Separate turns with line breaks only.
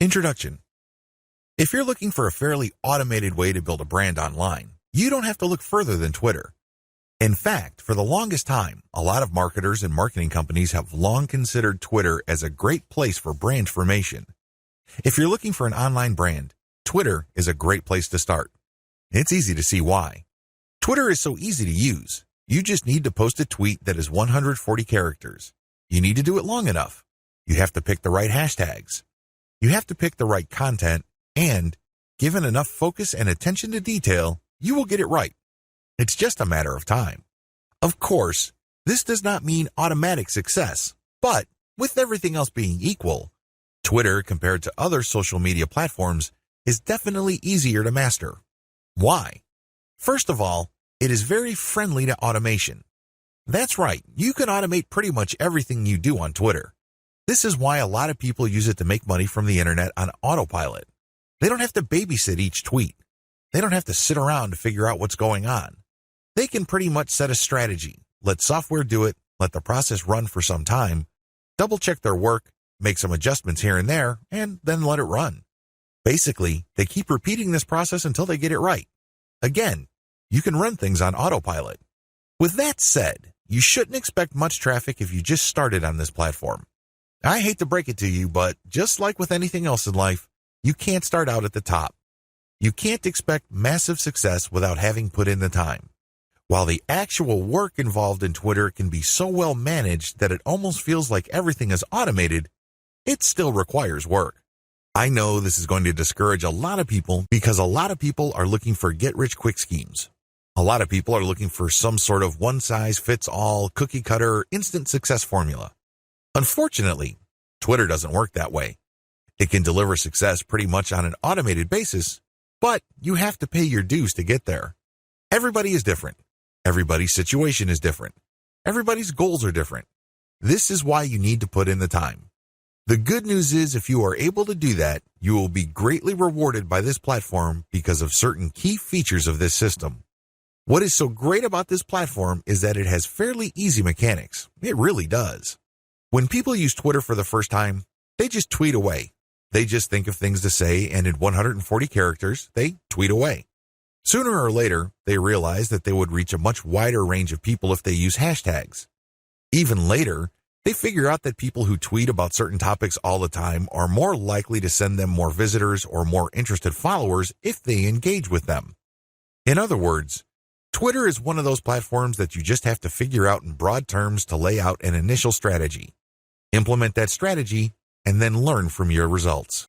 Introduction. If you're looking for a fairly automated way to build a brand online, you don't have to look further than Twitter. In fact, for the longest time, a lot of marketers and marketing companies have long considered Twitter as a great place for brand formation. If you're looking for an online brand, Twitter is a great place to start. It's easy to see why. Twitter is so easy to use. You just need to post a tweet that is 140 characters. You need to do it long enough. You have to pick the right hashtags. You have to pick the right content, and, given enough focus and attention to detail, you will get it right. It's just a matter of time. Of course, this does not mean automatic success, but with everything else being equal, Twitter, compared to other social media platforms, is definitely easier to master. Why? First of all, it is very friendly to automation. That's right, you can automate pretty much everything you do on Twitter. This is why a lot of people use it to make money from the internet on autopilot. They don't have to babysit each tweet. They don't have to sit around to figure out what's going on. They can pretty much set a strategy, let software do it, let the process run for some time, double-check their work, make some adjustments here and there, and then let it run. Basically, they keep repeating this process until they get it right. Again, you can run things on autopilot. With that said, you shouldn't expect much traffic if you just started on this platform. I hate to break it to you, but just like with anything else in life, you can't start out at the top. You can't expect massive success without having put in the time. While the actual work involved in Twitter can be so well managed that it almost feels like everything is automated, it still requires work. I know this is going to discourage a lot of people because a lot of people are looking for get-rich-quick schemes. A lot of people are looking for some sort of one-size-fits-all, cookie-cutter, instant success formula. Unfortunately, Twitter doesn't work that way. It can deliver success pretty much on an automated basis, but you have to pay your dues to get there. Everybody is different. Everybody's situation is different. Everybody's goals are different. This is why you need to put in the time. The good news is if you are able to do that, you will be greatly rewarded by this platform because of certain key features of this system. What is so great about this platform is that it has fairly easy mechanics. It really does. When people use Twitter for the first time, they just tweet away. They just think of things to say, and in 140 characters, they tweet away. Sooner or later, they realize that they would reach a much wider range of people if they use hashtags. Even later, they figure out that people who tweet about certain topics all the time are more likely to send them more visitors or more interested followers if they engage with them. In other words, Twitter is one of those platforms that you just have to figure out in broad terms to lay out an initial strategy. Implement that strategy, and then learn from your results.